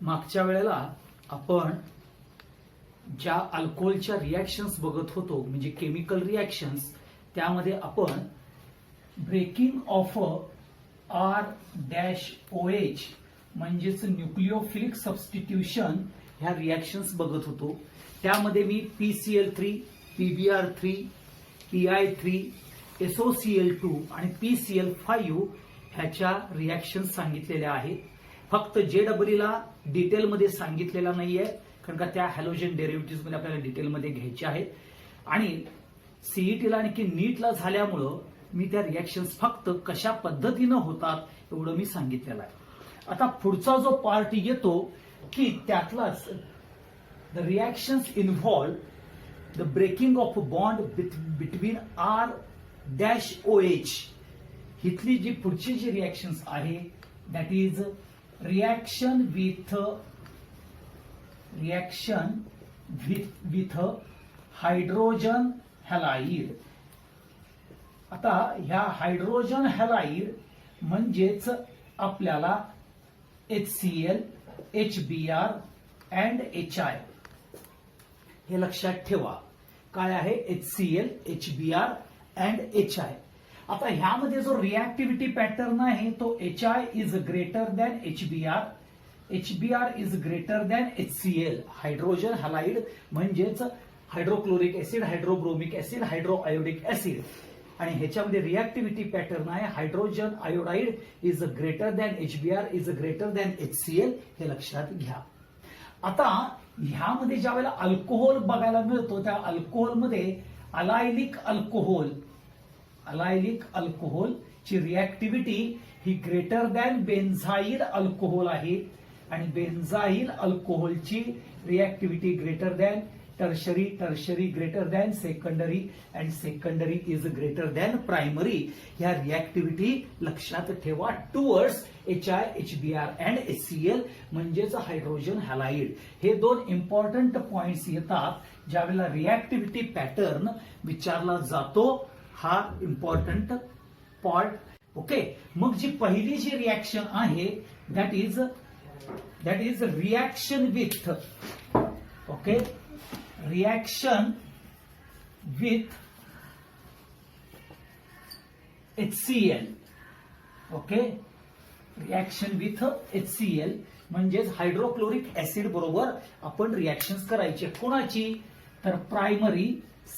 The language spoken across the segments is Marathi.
मागच्या वेळेला आपण ज्या अल्कोहोलच्या रिॲक्शन्स बघत होतो म्हणजे केमिकल रिॲक्शन्स, त्यामध्ये आपण ब्रेकिंग ऑफ R-OH म्हणजेच न्यूक्लिओफिलिक सबस्टिट्यूशन ह्या रिॲक्शन्स बघत होतो. त्यामध्ये मी PCl3, PbR3, PI3, SOCl2 आणि PCl5 ह्याच्या रिॲक्शन्स सांगितलेल्या आहेत. फक्त JEE ला डिटेलमध्ये सांगितलेला नाहीये, कारण का त्या हॅलोजन डेरिव्हेटिव्ह मध्ये आपल्याला डिटेलमध्ये घ्यायचे आहेत. आणि सीईटीला आणखी नीटला झाल्यामुळं मी त्या रिॲक्शन्स फक्त कशा पद्धतीनं होतात एवढं मी सांगितलेलं आहे. आता पुढचा जो पार्ट येतो की त्यातलाच the reactions involve the breaking of bond between R-OH. इथली जी पुढची जी रिॲक्शन्स आहे that is reaction with hydrogen halide. आता ह्या हायड्रोजन हॅलाइड म्हणजेच आपल्याला HCl, HBr अँड HI हे लक्षात ठेवा. काय आहे HCl, HBr अँड HI. आता ह्यामध्ये जो रिॲक्टिव्हिटी पॅटर्न आहे तो HI is greater than HBr, HBr is greater than HCl. Hydrogen halide म्हणजेच हायड्रोक्लोरिक ऍसिड, हायड्रोब्रोमिक ऍसिड, हायड्रोआयोडिक ऍसिड. आणि ह्याच्यामध्ये रिॲक्टिव्हिटी पॅटर्न आहे hydrogen iodide is greater than HBr is greater than HCl. हे लक्षात घ्या. आता ह्यामध्ये ज्या वेळेला अल्कोहोल बघायला मिळतो त्या अल्कोहोलमध्ये अलायलिक अल्कोहोल ची रिॲक्टिव्हिटी ही ग्रेटर दॅन बेन्झाईल अल्कोहोल आहे. आणि बेन्झाईल अल्कोहोलची reactivity greater than tertiary greater than secondary and secondary is greater than primary. ह्या रिॲक्टिव्हिटी लक्षात ठेवा towards HI, HBr and HCl म्हणजेच हायड्रोजन हॅलाइड. हे दोन इम्पॉर्टंट पॉइंट्स येतात ज्यावेळेला रिॲक्टिव्हिटी पॅटर्न विचारला जातो. हा इम्पॉर्टंट पार्ट. ओके, मग जी पहिली जी रिॲक्शन आहे that is reaction with reaction with HCl. Okay, reaction with HCl म्हणजेच हायड्रोक्लोरिक ऍसिड बरोबर आपण रिॲक्शन्स करायचे. कोणाची? तर primary,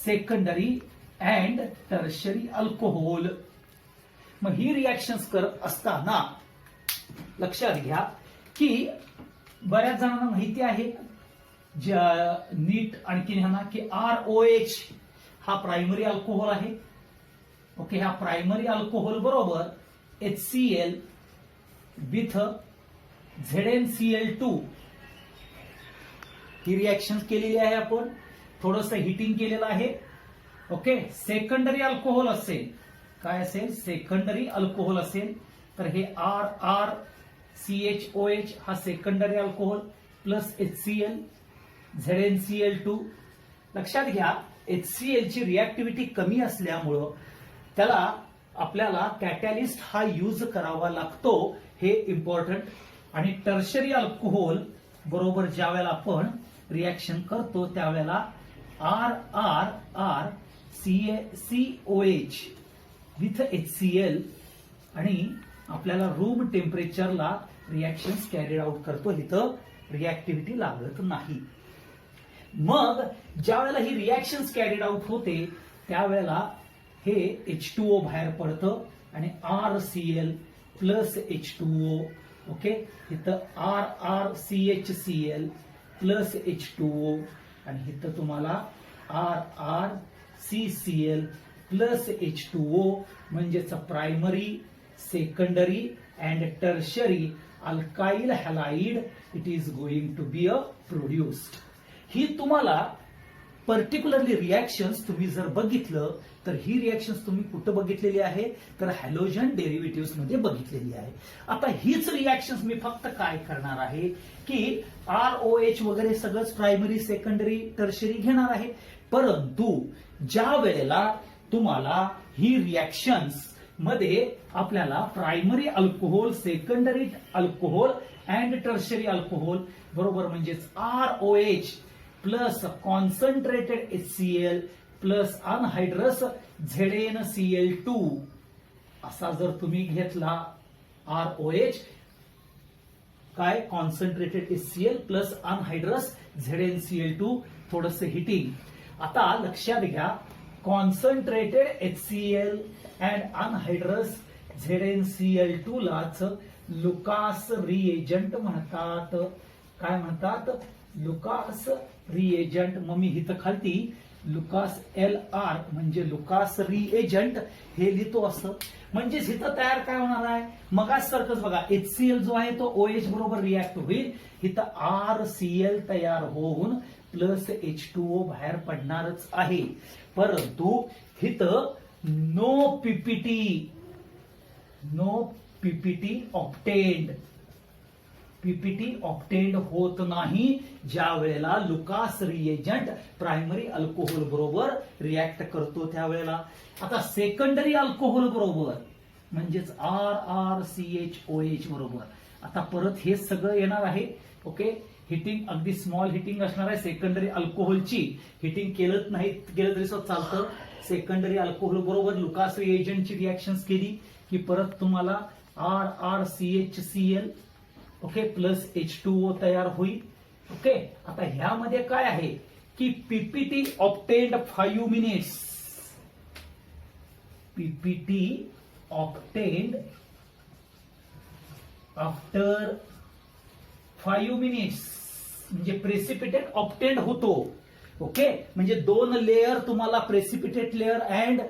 secondary and tertiary alcohol. मग ही रिॲक्शन्स करत असताना लक्षात घ्या की बऱ्याच जणांना माहिती आहे नीट आणखी ह्यांना की ROH हा प्रायमरी अल्कोहोल आहे. ओके, ह्या प्रायमरी अल्कोहोल बरोबर HCl with ZnCl2 he reaction केलेली आहे. आपण थोडंसं हिटिंग केलेलं आहे. ओके, सेकंडरी अल्कोहोल असेल, काय असेल? सेकंडरी अल्कोहोल असेल तर हे RCHOH हा secondary alcohol plus HCl ZnCl2. लक्षात घ्या HCl ची रिॲक्टिव्हिटी कमी असल्यामुळं त्याला आपल्याला कॅटॅलिस्ट हा यूज करावा लागतो. हे इम्पॉर्टंट. आणि टर्शरी अल्कोहोल बरोबर ज्या वेळेला आपण रिॲक्शन करतो त्यावेळेला RCOH विथ HCl आणि आपल्याला रूम टेम्परेचरला रिॲक्शन्स कॅरीड आउट करतो. इथं रिॲक्टिव्हिटी लागत नाही. मग ज्या वेळेला ही रिॲक्शन्स कॅरीड आउट होते त्यावेळेला हे H2O बाहेर पडतं आणि RCl प्लस H2O. ओके, इथं RRCHCl प्लस H2O आणि इथं तुम्हाला RRCCl प्लस H2O म्हणजेच primary, secondary and tertiary alkyl halide it is going to be produced. ही तुम्हाला पर्टिक्युलरली रिॲक्शन्स तुम्ही जर बघितलं तर ही रिॲक्शन्स तुम्ही कुठं बघितलेली आहे तर हॅलोजन डेरिव्हेटिव्ह मध्ये बघितलेली आहे. आता हीच रिॲक्शन्स मी फक्त काय करणार आहे की ROH वगैरे सगळंच प्रायमरी, सेकंडरी, टर्शरी घेणार आहे. परंतु ज्या वेळेला तुम्हाला ही रिॲक्शन्स मध्ये आपल्याला primary alcohol, secondary alcohol and tertiary alcohol बरोबर म्हणजेच ROH plus concentrated HCl plus anhydrous ZnCl2 असा जर तुम्ही घेतला ROH काय concentrated HCl plus anhydrous ZnCl2 थोडंसं हिटिंग. आता लक्षात घ्या कॉन्सन्ट्रेटेड HCl अँड अनहायड्रस ZnCl2 लाच लुकास रिएजंट म्हणतात. काय म्हणतात? Lucas reagent. मग मी इथं खालती लुकास LR म्हणजे लुकास रिएजंट हे लिहितो असं. म्हणजेच इथं तयार काय होणार आहे मगाच सारखंच बघा HCl जो आहे तो OH बरोबर रिॲक्ट होईल. इथं RCl तयार होऊन प्लस H2O बाहेर पडणारच आहे. परंतु इथं no PPT obtained. PPT obtained होत नाही ज्या वेळेला लुकास रिएजंट प्रायमरी अल्कोहोल बरोबर रिॲक्ट करतो त्यावेळेला. आता सेकंडरी अल्कोहोल बरोबर म्हणजेच RrCHOH बरोबर. आता परत हे सगळं येणार आहे. ओके हिटिंग अगदी स्मॉल हिटिंग असणार आहे. सेकंडरी अल्कोहोलची हिटिंग केलं तरी चालतं. सेकंडरी अल्कोहोल बरोबर लुकास रिएजंटची रिॲक्शन्स केली की परत तुम्हाला RrCHCl ओके प्लस H2O तयार होईल. ओके आता ह्यामध्ये काय आहे की PPT obtained 5 minutes. PPT obtained after 5 minutes म्हणजे प्रेसिपिटेट ऑप्टेंड होतो. ओके म्हणजे 2 लेअर तुम्हाला precipitate layer and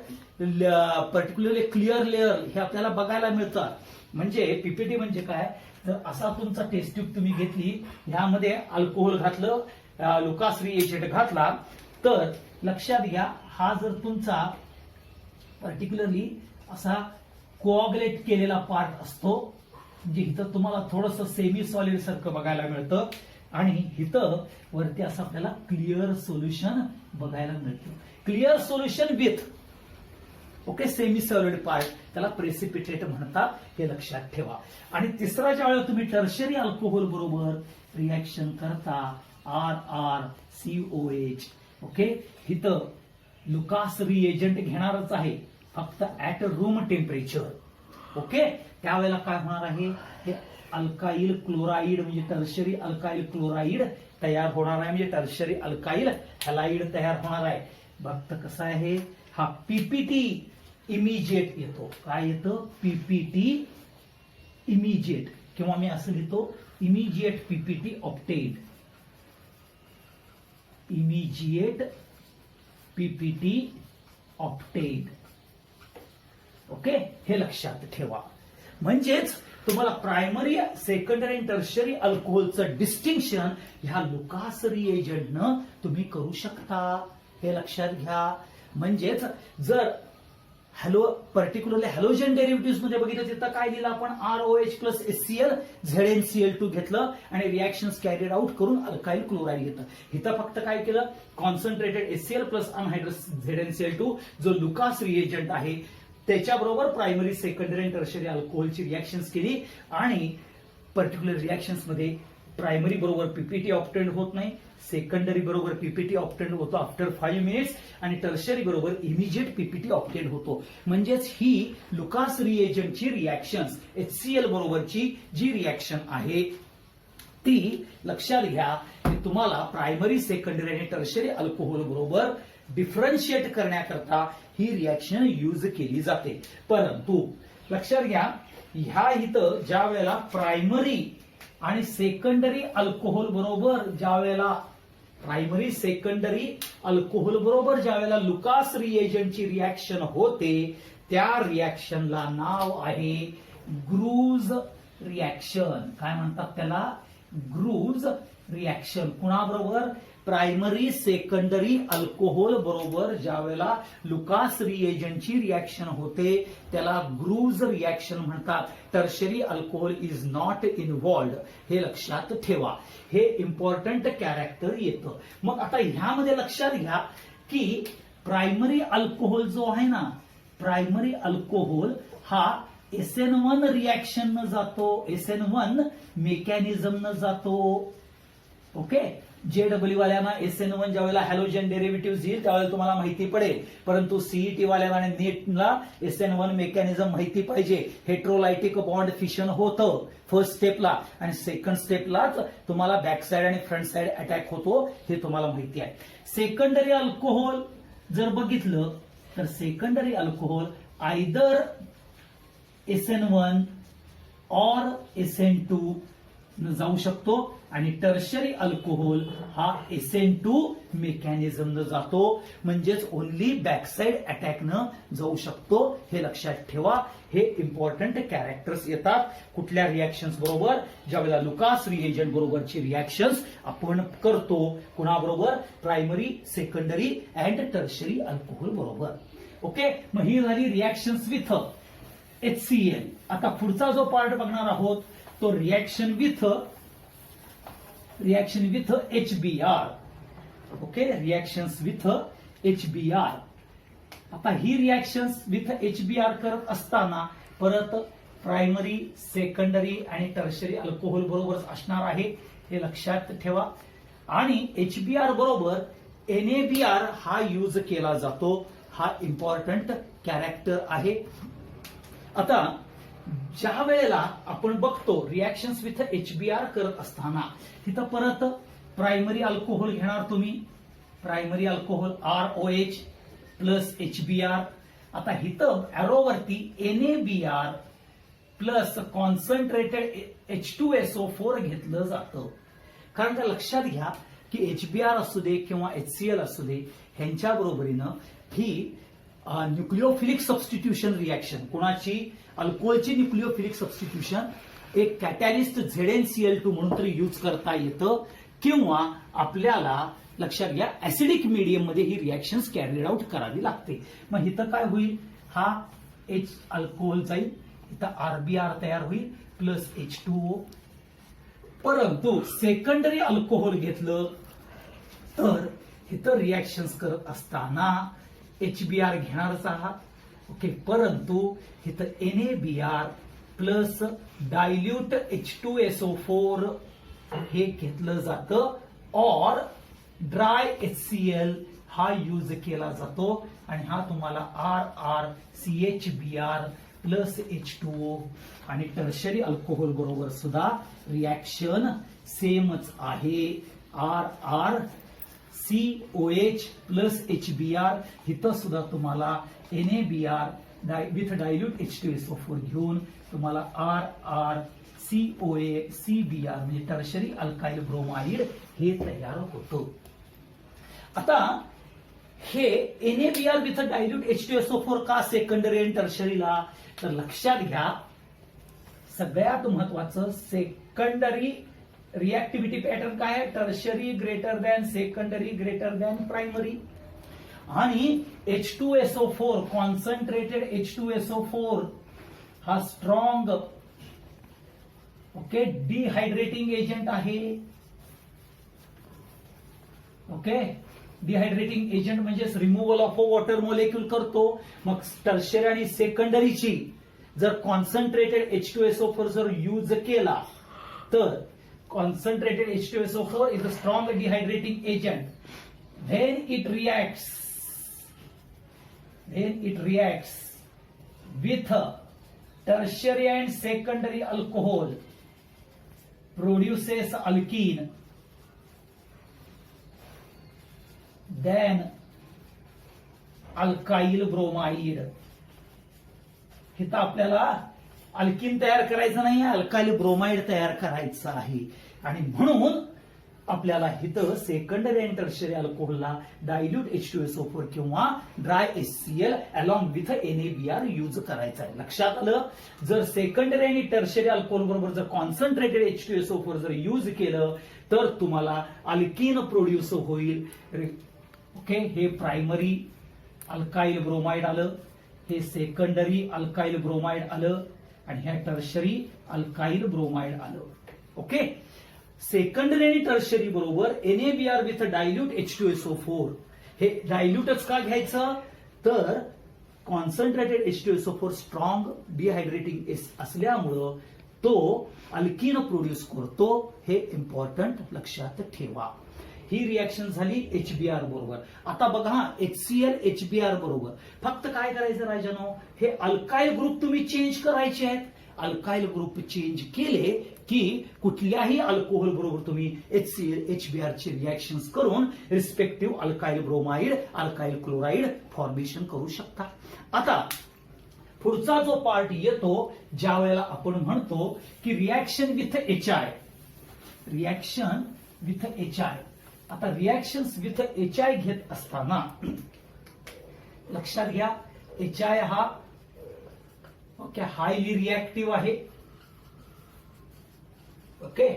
particularly clear layer हे आपल्याला बघायला मिळतात. म्हणजे पीपीटी म्हणजे काय तर असा तुमचा टेस्ट ट्यूब तुम्ही घेतली ह्यामध्ये अल्कोहोल घातलं लुकास रिएजंट घातला तर लक्षात घ्या हा जर तुमचा पर्टिक्युलरली असा कोऑगुलेट केलेला पार्ट असतो म्हणजे इथं तुम्हाला थोडंसं सेमी सॉलिड सारखं बघायला मिळतं आणि इथं वरती असं आपल्याला क्लिअर सोल्युशन बघायला मिळतं. Clear solution with okay semi solid part त्याला प्रेसिपिटेट म्हणतात हे लक्षात ठेवा. आणि तिसरा ज्या वेळेला तुम्ही टर्शरी अल्कोहोल बरोबर रिॲक्शन करता RrCOH ओके इथं लुकास रिएजंट घेणारच आहे फक्त ऍट रूम टेम्परेचर. ओके त्यावेळेला काय होणार आहे हे अल्काइल क्लोराईड म्हणजे टर्शरी अल्काइल क्लोराईड तयार होणार आहे म्हणजे टर्शरी अल्काइल हॅलाइड तयार होणार आहे. फक्त कसं आहे हा पीपीटी इमिजिएट येतो. काय येतं पीपीटी इमिजिएट किंवा मी असं लिहितो immediate PPT obtained. Immediate PPT obtained. Okay हे लक्षात ठेवा. म्हणजेच तुम्हाला प्रायमरी सेकंडरी आणि टर्शरी अल्कोहोलचं डिस्टिंक्शन ह्या लुकास रिएजंटनं तुम्ही करू शकता हे लक्षात घ्या. म्हणजेच जर पर्टिक्युलरली हॅलोजन डेरिव्हेटिव्ह मध्ये बघितलं तिथं काय दिलं आपण ROH प्लस HCl ZnCl2 घेतलं आणि रिॲक्शन्स कॅरिड आउट करून अल्काइल क्लोराईड घेतलं. इथं फक्त काय केलं concentrated HCl plus anhydrous ZnCl2 जो लुकास रिएजंट आहे त्याच्याबरोबर प्रायमरी सेकंडरी आणि टर्शरी अल्कोहोलची रिॲक्शन्स केली आणि पर्टिक्युलर रिॲक्शन्स मध्ये प्रायमरी बरोबर पीपीटी ऑप्टेंड होत नाही सेकंडरी बरोबर पीपीटी ऑप्टेंड होतो आफ्टर 5 मिनिट्स आणि टर्शरी बरोबर इमिजिएट पीपीटी ऑप्टेंड होतो. म्हणजेच ही लुकास रिएजंटची रिॲक्शन्स HCl बरोबरची जी रिॲक्शन आहे ती लक्षात घ्या की तुम्हाला प्रायमरी सेकंडरी आणि टर्शरी अल्कोहोल बरोबर डिफरन्शिएट करण्याकरता ही रिॲक्शन यूज केली जाते. परंतु लक्षात घ्या ह्या इथं ज्या वेळेला प्रायमरी आणि सेकंडरी अल्कोहोल बरोबर ज्या वेळेला प्रायमरी सेकंडरी अल्कोहोल बरोबर ज्या वेळेला लुकास रिएजंटची रिॲक्शन होते त्या रिॲक्शनला नाव आहे ग्रूज रिॲक्शन. काय म्हणतात त्याला ग्रूज रिॲक्शन. कुणाबरोबर प्रायमरी सेकंडरी अल्कोहोल बरोबर ज्या वेळेला लुकास रिएजंटची रिॲक्शन होते त्याला ग्रूज रिॲक्शन म्हणतात. Tertiary alcohol is not involved हे लक्षात ठेवा. हे इम्पॉर्टंट कॅरेक्टर येतं. मग आता ह्यामध्ये लक्षात घ्या की प्रायमरी अल्कोहोल जो आहे ना प्रायमरी अल्कोहोल हा SN1 रिॲक्शन न जातो, SN1 मेकॅनिझम न जातो. ओके, JEE वाल्यांना SN1 ज्या वेळेला हॅलोजन डेरिव्हेटिव्ह येईल त्यावेळेला तुम्हाला माहिती पडेल, परंतु CET वाल्यांना आणि नेटला SN1 मेकॅनिझम माहिती पाहिजे. हेट्रोलायटिक बॉन्ड फिशन होतं फर्स्ट स्टेपला आणि सेकंड स्टेपलाच तुम्हाला बॅक साइड आणि फ्रंट साइड अटॅक होतो हे तुम्हाला माहिती आहे. सेकंडरी अल्कोहोल जर बघितलं तर सेकंडरी अल्कोहोल आयदर SN1 और SN2 न जाऊ शकतो आणि टर्शरी अल्कोहोल हा SN2 मेकॅनिझम न जातो, म्हणजेच ओनली बॅकसाइड अटॅक न जाऊ शकतो. हे लक्षात ठेवा. हे इम्पॉर्टंट कॅरेक्टर्स येतात कुठल्या रिॲक्शन्स बरोबर, ज्यावेळेला लुकास रिएजंट बरोबरची रिॲक्शन्स आपण करतो. कुणाबरोबर? Primary, secondary and tertiary alcohol बरोबर. ओके, मग ही झाली रिॲक्शन्स विथ HCl. आता पुढचा जो पार्ट बघणार आहोत तो reaction with HBr. Okay, reactions with HBr. आता ही रिॲक्शन्स विथ HBr करत असताना परत प्रायमरी, सेकंडरी आणि टर्शरी अल्कोहोल बरोबरच असणार आहे, हे लक्षात ठेवा. आणि HBr बरोबर NABr हा यूज केला जातो. हा इम्पॉर्टंट कॅरेक्टर आहे. आता ज्या वेळेला आपण बघतो रिॲक्शन्स विथ HBr करत असताना तिथं परत प्रायमरी अल्कोहोल घेणार तुम्ही, primary alcohol ROH plus HBr. आता इथं अॅरोवरती NABr प्लस कॉन्सन्ट्रेटेड H2SO4 घेतलं जातं. कारण का लक्षात घ्या की HBr असू दे किंवा HCl असू दे ह्यांच्या बरोबरीनं ही न्यूक्लिओफिलिक सबस्टिट्यूशन रिॲक्शन, कोणाची? अल्कोहोलची न्यूक्लिओफिलिक सबस्टिट्यूशन एक कॅटॅलिस्ट ZnCl2 म्हणून तरी यूज करता येतं, किंवा आपल्याला लक्षात घ्या ऍसिडिक मीडियम मध्ये ही रिॲक्शन्स कॅरीड आउट करावी लागते. मग इथं काय होईल? हा H अल्कोहोल जाईल, इथं RBr तयार होईल प्लस H2O. परंतु सेकंडरी अल्कोहोल घेतलं तर इथं रिॲक्शन्स करत असताना HBr घेणारच आहात. ओके, परंतु इथं NABr प्लस डायल्यूट H2SO4 हे घेतलं जातं, और ड्राय HCl हा यूज केला जातो. आणि हा तुम्हाला RrCHBr प्लस H2O. आणि टर्शरी अल्कोहोल बरोबर सुद्धा रिॲक्शन सेमच आहे. RrCOH plus HBr. इथं सुद्धा तुम्हाला NABr विथ डायल्यूट H2SO4 घेऊन तुम्हाला RrCOA-CBr म्हणजे टर्शरी अल्काइल ब्रोमाइड हे तयार होतं. आता हे NABr विथ डायल्यूट H2SO4 का सेकंडरी आणि टर्शरीला? तर लक्षात घ्या सगळ्यात महत्वाचं सेकंडरी रिॲक्टिव्हिटी पॅटर्न काय आहे? Tertiary greater than secondary greater than primary. आणि H2SO4 कॉन्सन्ट्रेटेड H2SO4 हा स्ट्रॉंग ओके डिहायड्रेटिंग एजंट आहे. ओके, डिहायड्रेटिंग एजंट म्हणजे removal of a water molecule करतो. मग टर्शरी आणि सेकंडरीची जर कॉन्सन्ट्रेटेड H2SO4 जर यूज केला तर concentrated H2SO4 is a strong dehydrating agent. Then it reacts with tertiary and secondary alcohol, produces alkene, then alkyl bromide. इथं आपल्याला अल्किन तयार करायचं नाही, अल्काइल ब्रोमाइड तयार करायचं आहे. आणि म्हणून आपल्याला इथं सेकंडरी अँड टर्शरी अल्कोहोलला डायल्यूट H2SO4 किंवा dry HCl along with NABr use करायचा आहे. लक्षात आलं? जर सेकंडरी आणि टर्शरी अल्कोहोल बरोबर जर कॉन्सन्ट्रेटेड H2SO4 जर यूज केलं तर तुम्हाला अल्किन प्रोड्यूस होईल. ओके, हे प्रायमरी अल्काइल ब्रोमाइड आलं, हे सेकंडरी अल्काइल ब्रोमाइड आलं आणि ह्या टर्शरी अल्काइल ब्रोमाइड आलं. ओके, सेकंडरी आणि टर्शरी बरोबर NABr विथ डायल्यूट H2SO4. हे डायल्यूटच का घ्यायचं? तर कॉन्सन्ट्रेटेड H2SO4 स्ट्रॉंग डिहायड्रेटिंग असल्यामुळं तो अल्कीन प्रोड्यूस करतो. हे इम्पॉर्टंट लक्षात ठेवा. ही रिॲक्शन झाली HBr बरोबर. आता बघा HCl HBr बरोबर. फक्त काय करायचं राजानो, हे अल्काइल ग्रुप तुम्ही चेंज करायचे आहेत. अल्काइल ग्रुप चेंज केले की कुठल्याही अल्कोहोल बरोबर तुम्ही HCl HBr चे रिॲक्शन्स करून respective alkyl bromide alkyl chloride formation करू शकता. आता पुढचा जो पार्ट येतो ज्या वेळेला आपण म्हणतो की reaction with HI. Reaction with HI. आता रिॲक्शन्स विथ HI घेत असताना लक्षात घ्या, HI हा ओके हायली रिॲक्टिव्ह आहे. ओके,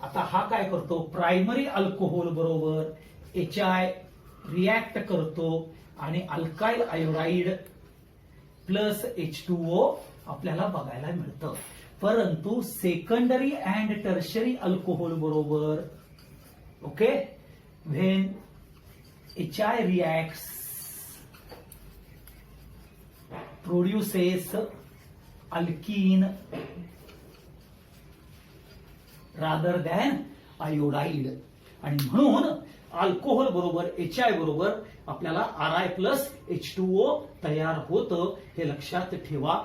आता हा काय करतो, प्रायमरी अल्कोहोल बरोबर HI रिॲक्ट करतो आणि अल्काइल आयोडाइड प्लस H2O आपल्याला बघायला मिळतं. परंतु सेकंडरी अँड टर्शरी अल्कोहोल बरोबर okay when HI reacts produces alkene rather than iodide. आणि म्हणून अल्कोहोल बरोबर HI बरोबर आपल्याला Ri प्लस H2O तयार होतं. हे लक्षात ठेवा.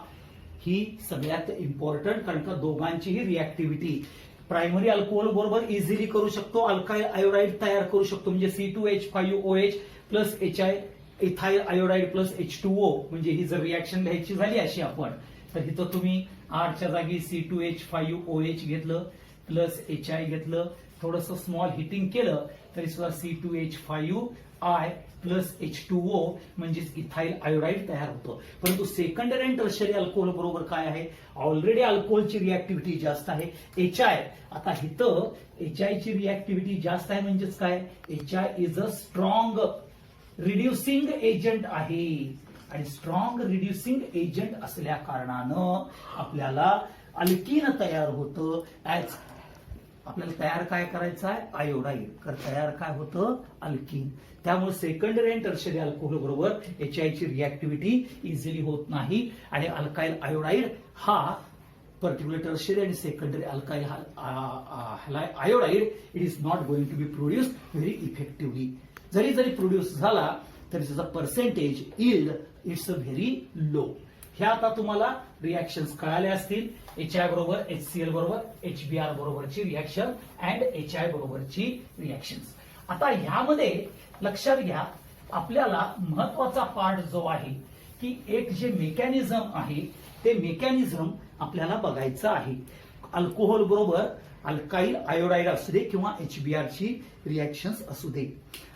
ही सगळ्यात इम्पॉर्टंट, कारण का दोघांचीही रिॲक्टिव्हिटी प्रायमरी अल्कोहोल बरोबर इझिली करू शकतो. अल्काइल आयोडाइड तयार करू शकतो. म्हणजे C2H5OH plus HI ethyl iodide plus H2O. म्हणजे ही जर रिॲक्शन लिहायची झाली अशी आपण, तर इथं तुम्ही R च्या जागी C2H5OH घेतलं प्लस HI घेतलं, थोडस स्मॉल हिटिंग केलं तरी सुद्धा C2H5I प्लस H2O म्हणजेच इथाइल आयोडाइड तयार होतं. परंतु सेकंडरी अँड टर्शरी अल्कोहोल बरोबर काय आहे, ऑलरेडी अल्कोहोलची रिॲक्टिव्हिटी जास्त आहे HI. आता इथं HI ची रिॲक्टिव्हिटी जास्त आहे म्हणजेच काय, HI is a strong reducing agent आहे. आणि स्ट्रॉंग रिड्युसिंग एजंट असल्या कारणानं आपल्याला अल्कीन तयार होतं. ऍज आपल्याला तयार काय करायचं आहे, आयोडाइड. तर तयार काय होतं, अल्कीन. त्यामुळे सेकंडरी अँड टर्शरी अल्कोहोल बरोबर HI ची रिॲक्टिव्हिटी इझिली होत नाही. आणि अल्काइल आयोडाइड हा पर्टिक्युलर टर्शरी आणि secondary alkyl iodide it is not going to be produce very effectively. जरी जरी प्रोड्यूस झाला तरी त्याचा percentage yield it's a very low. ह्या आता तुम्हाला रिॲक्शन्स कळाले असतील. HI बरोबर HCl बरोबर HBr बरोबरची रिॲक्शन अँड HI बरोबरची रिॲक्शन्स. आता ह्यामध्ये लक्षात घ्या, आपल्याला महत्वाचा पार्ट जो आहे की एक जे मेकॅनिझम आहे ते मेकॅनिझम आपल्याला बघायचं आहे. अल्कोहोल बरोबर अल्काइल आयोडाइड असू दे किंवा HBr ची रिॲक्शन्स असू दे.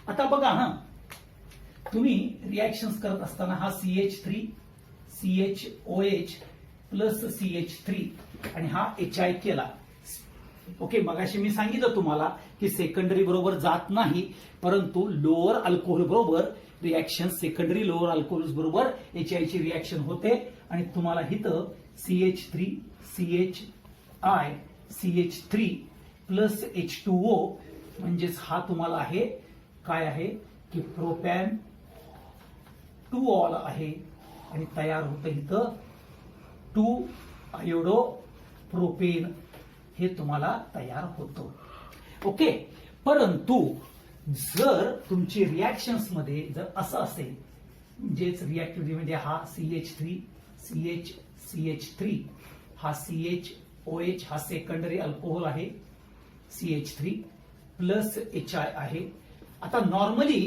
आता बघा हा, तुम्ही रिॲक्शन्स करत असताना हा CH3 CHOH प्लस CH3 आणि हा HI केला. ओके, मगाशी मी सांगितलं तुम्हाला की सेकंडरी बरोबर जात नाही, परंतु लोअर अल्कोहोल बरोबर रिॲक्शन सेकंडरी लोअर अल्कोहोल बरोबर HI ची रिॲक्शन होते. आणि तुम्हाला इथं CH3 CHI CH3 plus H2O म्हणजेच हा तुम्हाला आहे काय आहे की प्रोपॅन 2 ऑल आहे. आणि तयार होतं इथं 2 आयोडो प्रोपेन हे तुम्हाला तयार होतं. ओके, परंतु जर तुमची रिॲक्शन्स मध्ये जर असं असेल, म्हणजेच रिॲक्टिव्हिटी मध्ये हा CH3 CH3 हा CHOH हा सेकंडरी अल्कोहोल आहे, CH3 प्लस HI आहे. आता नॉर्मली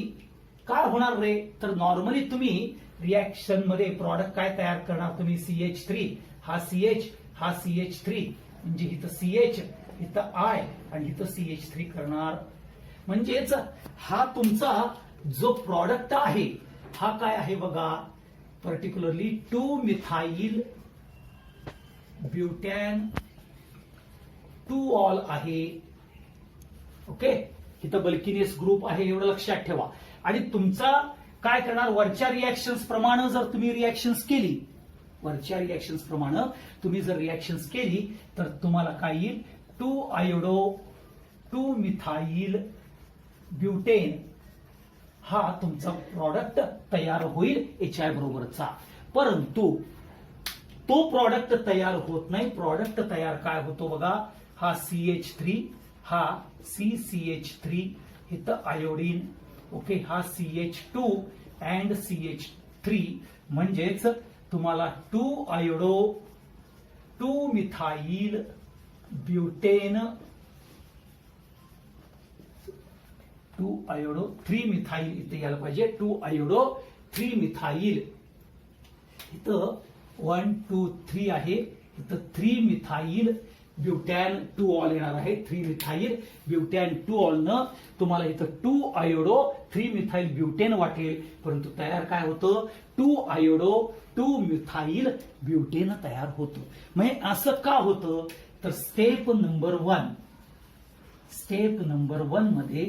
काय होणार रे, तर नॉर्मली तुम्ही रिॲक्शन मध्ये प्रॉडक्ट काय तयार करणार, तुम्ही CH3 हा CH हा CH3 म्हणजे इथं CH इथं I आणि इथं CH3 करणार. म्हणजेच हा तुमचा जो प्रॉडक्ट आहे हा काय आहे बघा, पर्टिक्युलरली 2 मिथाइल ब्युटॅन 2 ऑल आहे. ओके, इथं बल्किनेस ग्रुप आहे एवढं लक्षात ठेवा. आणि तुमचा काय करणार, वरच्या रिॲक्शन्स प्रमाणे जर तुम्ही रिॲक्शन्स केली, वरच्या रिॲक्शन्स प्रमाणे तुम्ही जर रिॲक्शन्स केली तर तुम्हाला काय येईल, 2 आयोडो 2 मिथाइल ब्युटेन हा तुमचा प्रॉडक्ट तयार होईल HI बरोबरचा. परंतु तो प्रॉडक्ट तयार होत नाही. प्रॉडक्ट तयार काय होतो बघा, हा CH3, हा CCH3, इथं आयोडीन, ओके, हा CH2 अँड CH3, म्हणजेच तुम्हाला 2 iodo 2 methyl butane 2 iodo 3 methyl इथे यायला पाहिजे. 2 आयोडो 3 मिथाइल, इथं 1 2 3 आहे, इथं 3 मिथाइल ब्युटॅन 2 ऑल येणार आहे. 3 मिथाइल ब्युटॅन 2 ऑल न तुम्हाला इथं 2 आयोडो 3 मिथाइल ब्युटेन वाटेल, परंतु तयार काय होतं, 2 आयोडो 2 मिथाइल ब्युटेन तयार होतं. म्हणजे असं का होतं, तर स्टेप नंबर 1 मध्ये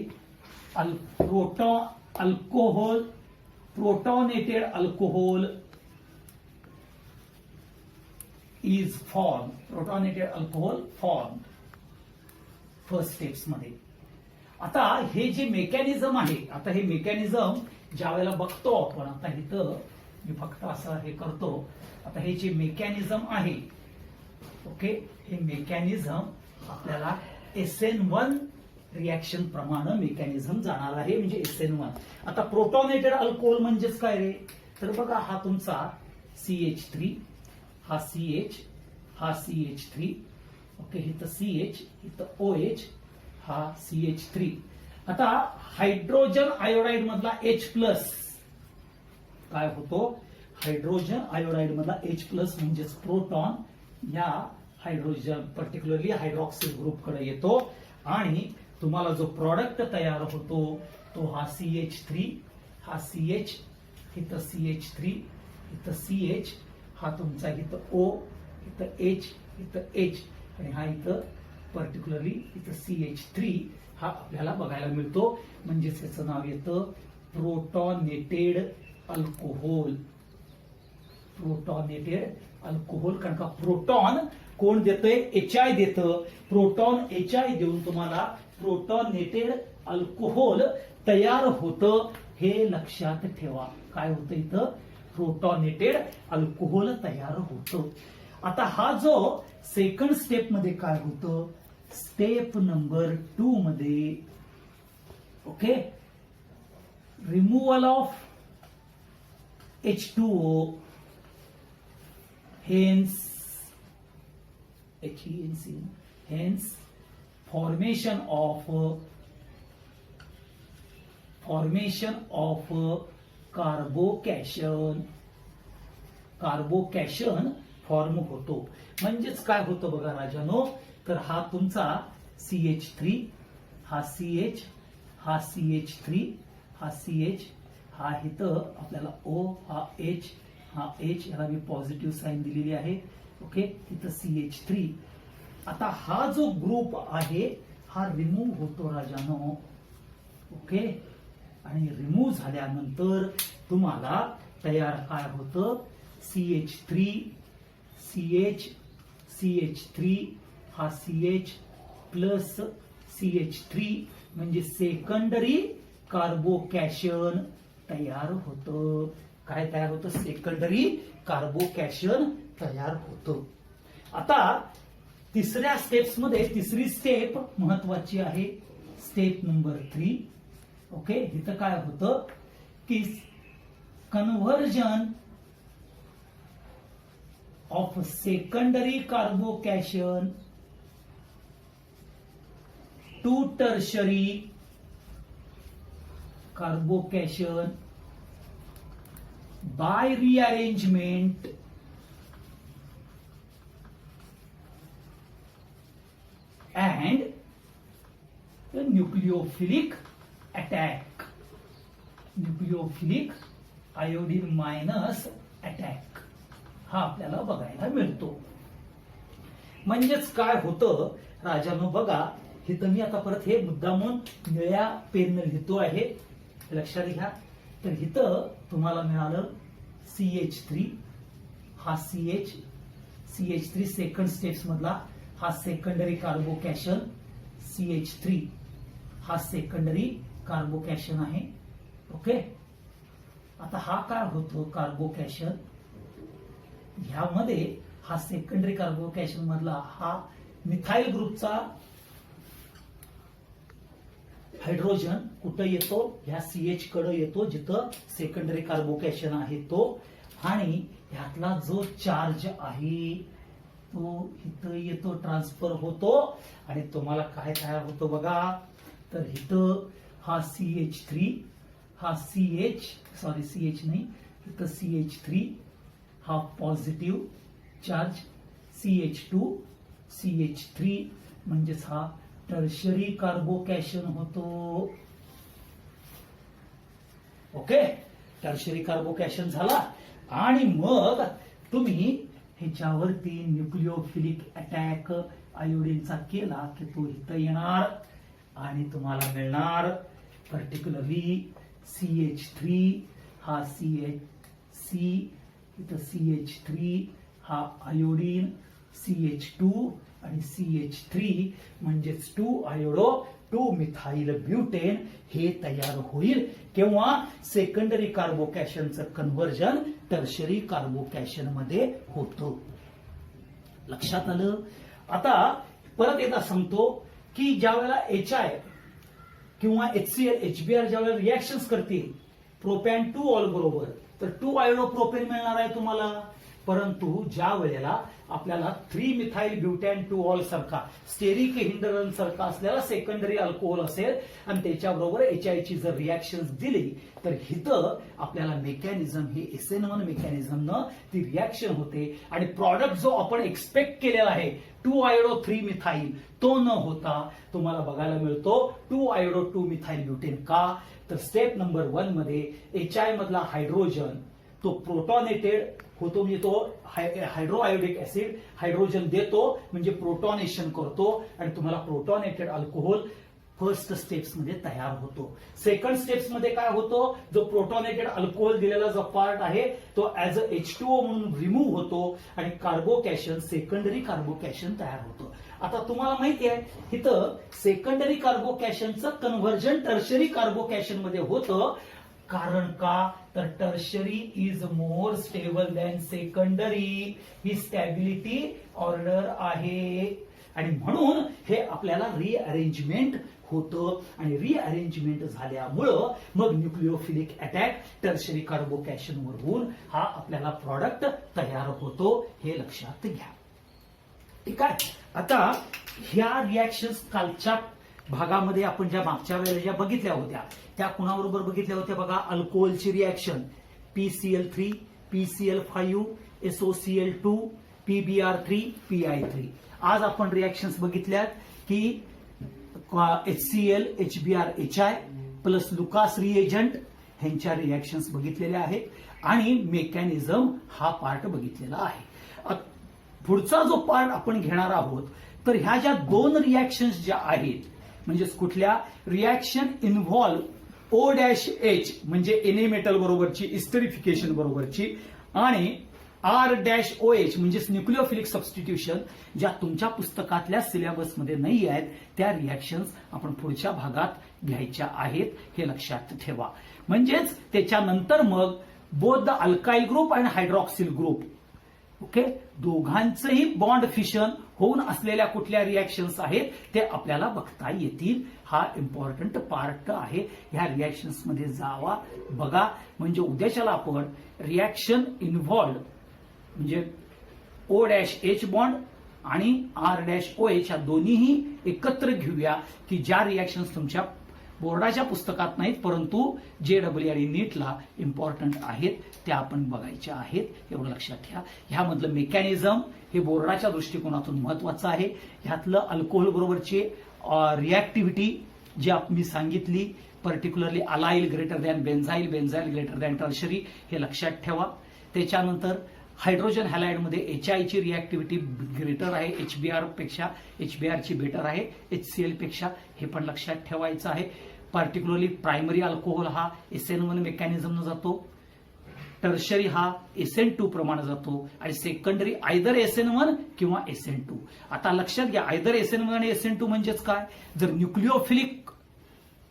protonated alcohol is form. Protonated alcohol form first steps मध्ये. आता हे जे मेकॅनिझम आहे, आता हे मेकॅनिझम ज्या वेळेला बघतो आपण, आता इथं मी फक्त असं हे करतो. आता हे जे मेकॅनिझम आहे, ओके, हे मेकॅनिझम आपल्याला SN1 रिएक्शन प्रमाणे मेकॅनिझम जाणार आहे, म्हणजे SN1. आता प्रोटॉनेटेड अल्कोहोल म्हणजेच काय रे, तर बघा हा तुमचा CH3, हा CH, हा CH3, ओके, इथं CH, इथं OH, हा CH3. आता हायड्रोजन आयोडाइड मधला H+ काय होतो, हायड्रोजन आयोडाइड मधला H+ म्हणजेच प्रोटॉन या हायड्रोजन पर्टिक्युलरली हायड्रॉक्सिल ग्रुप कडे येतो आणि तुम्हाला जो प्रॉडक्ट तयार होतो तो हा CH3, हा CH, इथं CH3, इथं CH, हा तुमचा इथं O, इथं H, इथं H, आणि हा इथं पर्टिक्युलरली इथं CH3 हा आपल्याला बघायला मिळतो. म्हणजेच याचं नाव येतं प्रोटॉनेटेड अल्कोहोल. प्रोटॉनेटेड अल्कोहोल, कारण का प्रोटॉन कोण देतंय, HI देतं. प्रोटॉन HI देऊन तुम्हाला प्रोटॉनेटेड अल्कोहोल तयार होतं, हे लक्षात ठेवा. काय होतं इथं, प्रोटॉनेटेड अल्कोहोल तयार होतं. आता हा जो सेकंड स्टेप मध्ये काय होतं, स्टेप नंबर 2 मध्ये, okay, removal of H2O, hence formation of carbocation form होतो. म्हणजेच काय होतं बघा राजानो, तर हा तुमचा CH3, हा CH, हा CH3, हा CH, हा इथं आपल्याला O, हा H, हा H, याला मी पॉझिटिव्ह साईन दिलेली आहे, ओके, इथं CH3. आता हा जो ग्रुप आहे हा रिमूव्ह होतो राजानो, ओके, आणि रिमूव्ह झाल्यानंतर तुम्हाला तयार काय होतं, CH3, CH, CH3, हा CH प्लस CH3 म्हणजे सेकंडरी कार्बोकॅशन तयार होतं. काय तयार होतं, सेकंडरी कार्बोकॅशन तयार होतं. आता तिसऱ्या स्टेप्स मध्ये तिसरी स्टेप महत्वाची आहे, स्टेप नंबर 3, ओके. इथं काय होतं की conversion of secondary carbocation to tertiary carbocation by rearrangement and the nucleophilic attack, nucleophilic iodine minus attack हा आपल्याला बघायला मिळतो. म्हणजेच काय होतं राजानो, बघा इथं मी आता परत हे मुद्दामून निळ्या पेनने लिहितो आहे, लक्षात घ्या. तर इथं तुम्हाला मिळालं CH3, हा CH, CH3 सेकंड स्टेप्स मधला हा सेकंडरी कार्बोकॅशन, CH3 हा सेकंडरी कार्बोकॅशन आहे, ओके. आता हा काय होतो कार्बोकॅशन, ह्यामध्ये हा सेकंडरी कार्बोकॅशन मधला हा मिथाइल ग्रुपचा हायड्रोजन कुठं येतो, ह्या CH कडे येतो जिथं सेकंडरी कार्बोकॅशन आहे तो, आणि ह्यातला जो चार्ज आहे तो इथं येतो, ट्रान्सफर होतो, आणि तुम्हाला काय तयार होतो बघा, तर इथं हा CH3 हा CH नाही, इथं CH3 हा पॉझिटिव्ह चार्ज, CH3 म्हणजेच हा टर्शरी कार्बोकॅशन होतो. ओके, टर्शरी कार्बोकॅशन झाला. आणि मग तुम्ही ह्याच्यावरती न्यूक्लिओफिलिक अटॅक आयोडीनचा केला की तो इथं येणार आणि तुम्हाला मिळणार पर्टिक्युलरली CH3 हा CHC, इथं CH3 हा आयोडीन, CH2 आणि CH3 म्हणजेच 2 आयोडो 2 मिथाइल ब्युटेन हे तयार होईल. किंवा सेकंडरी कार्बोकॅशनचं कन्व्हर्जन टर्शरी कार्बोकॅशन मध्ये होतं. लक्षात आलं. आता परत एकदा सांगतो की ज्या वेळेला HI किंवा HCl HBr ज्या वेळेला रिएक्शन्स करतील प्रोपॅन 2 ऑल बरोबर, तर 2 आयोडो प्रोपेन मिळणार आहे तुम्हाला. परंतु ज्या वेळेला आपल्याला 3 मिथाइल ब्युटॅन 2 ऑल सारखा स्टेरिक हिंडरन्स सारखा असलेला सेकंडरी अल्कोहोल असेल आणि त्याच्याबरोबर HI ची जर रिएक्शन दिली तर इथं आपल्याला मेकॅनिझम हे SN1 मेकॅनिझमनं ती रिएक्शन होते आणि प्रॉडक्ट जो आपण एक्सपेक्ट केलेला आहे 2 आयोडो 3 मिथाइल तो न होता तुम्हाला बघायला मिळतो 2 आयोडो 2 मिथाइल ब्युटेन. का तर स्टेप नंबर 1 मध्ये HI मधला हायड्रोजन तो प्रोटॉनेटेड होतो, म्हणजे तो हायड्रोआयोडिक ऍसिड हायड्रोजन देतो म्हणजे प्रोटॉनेशन करतो आणि तुम्हाला प्रोटॉनेटेड अल्कोहोल फर्स्ट स्टेप्स मध्ये तयार होतो. सेकंड स्टेप्स मध्ये काय होतो, जो प्रोटॉनेटेड अल्कोहोल दिलेला जो पार्ट आहे तो ऍज अ H2O म्हणून रिमूव्ह होतो आणि कार्बोकॅशन सेकंडरी कार्बोकॅशन तयार होतं. आता तुम्हाला माहिती आहे इथं सेकंडरी कार्बोकॅशनचं कन्व्हर्जन टर्शरी कार्बोकॅशन मध्ये होतं. कारण का तर tertiary is more stable than secondary, he stability order आहे आणि म्हणून हे आपल्याला रिअरेंजमेंट होतं आणि रिअरेंजमेंट झाल्यामुळं मग न्यूक्लिओफिलिक अटॅक टर्शरी कार्बोकॅशनवर होऊन हा आपल्याला प्रॉडक्ट तयार होतो. हे लक्षात घ्या. ठीक आहे. आता ह्या रिएक्शन्स कालच्या भागामध्ये आपण ज्या मागच्या वेळेला ज्या बघितल्या होत्या त्या कुणाबरोबर बघितल्या होत्या बघा, अल्कोहोलची reaction PCl3 PCl5 SOCl2 PBr3 PI3. आज आपण रिएक्शन्स बघितल्यात की HCl HBr HI plus Lucas reagent ह्यांच्या रिएक्शन्स बघितलेल्या आहेत आणि मेकॅनिझम हा पार्ट बघितलेला आहे. पुढचा जो पार्ट आपण घेणार आहोत तर ह्या ज्या 2 रिएक्शन्स ज्या आहेत म्हणजेच कुठल्या रिएक्शन इन्व्हॉल्व O-H म्हणजे Na मेटल बरोबरची इस्टरिफिकेशन बरोबरची आणि R-OH म्हणजेच न्यूक्लिओफिलिक सबस्टिट्यूशन ज्या तुमच्या पुस्तकातल्या सिलेबसमध्ये नाही आहेत त्या रिएक्शन्स आपण पुढच्या भागात घ्यायच्या आहेत. हे लक्षात ठेवा. म्हणजेच त्याच्यानंतर मग बोथ द अल्काइल ग्रुप आणि हायड्रॉक्सिल ग्रुप, ओके, दोघांचंही बॉन्ड फिशन होऊन असलेल्या कुठल्या रिएक्शन्स आहेत ते आपल्याला बघता येतील. हा इम्पॉर्टंट पार्ट आहे. ह्या रिएक्शन्स मध्ये जावा, बघा, म्हणजे उद्याच्याला आपण रिएक्शन इन्व्हॉल्व म्हणजे O-H बॉन्ड आणि R-OH या दोन्हीही एकत्र घेऊया की ज्या रिएक्शन्स तुमच्या बोर्डाच्या पुस्तकात नाहीत परंतु JEE आणि नीटला इम्पॉर्टंट आहेत त्या आपण बघायच्या आहेत. एवढं लक्षात ठेवा. ह्यामधलं मेकॅनिझम हे बोर्डाच्या दृष्टिकोनातून महत्वाचं आहे. ह्यातलं अल्कोहोल बरोबरची रिॲक्टिव्हिटी जी मी सांगितली, particularly allyl greater than benzyl, benzyl greater than tertiary, हे लक्षात ठेवा. त्याच्यानंतर हायड्रोजन हॅलाइडमध्ये HI ची रिॲक्टिव्हिटी ग्रेटर आहे HBr पेक्षा, HBr ची बेटर आहे HCl पेक्षा, हे पण लक्षात ठेवायचं आहे. पर्टिक्युलरली प्रायमरी अल्कोहोल हा SN1 मेकॅनिझमनं जातो, टर्शरी हा SN2 प्रमाणे जातो आणि सेकंडरी आयदर SN1 किंवा SN2. आता लक्षात घ्या, आयदर SN1 आणि SN2 म्हणजेच काय, जर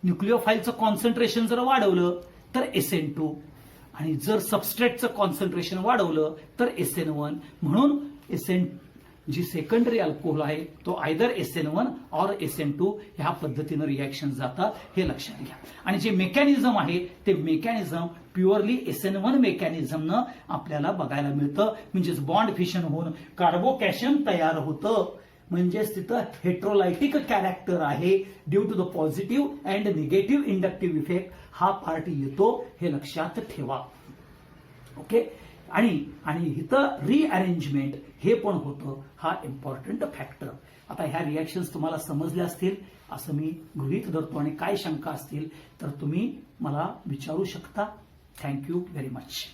न्यूक्लिओफाईलचं कॉन्सन्ट्रेशन जर वाढवलं तर SN2 आणि जर सबस्ट्रेटचं कॉन्सन्ट्रेशन वाढवलं तर SN1 म्हणून SN जी सेकंडरी अल्कोहोल आहे तो आयदर SN1 और SN2 ह्या पद्धतीनं रिॲक्शन जातात हे लक्षात घ्या. आणि जे मेकॅनिझम आहे ते मेकॅनिझम प्युअरली SN1 मेकॅनिझमनं आपल्याला बघायला मिळतं. म्हणजेच बॉन्ड फिशन होऊन कार्बोकॅशन तयार होतं. म्हणजेच तिथं हेट्रोलायटिक कॅरेक्टर आहे. Due to the positive and negative inductive effect हा पार्ट येतो हे लक्षात ठेवा. ओके. आणि इथं रिअरेंजमेंट हे पण होतं. हा इम्पॉर्टंट फॅक्टर. आता ह्या रिॲक्शन्स तुम्हाला समजल्या असतील असं मी गृहीत धरतो. आणि काय शंका असतील तर तुम्ही मला विचारू शकता. Thank you very much.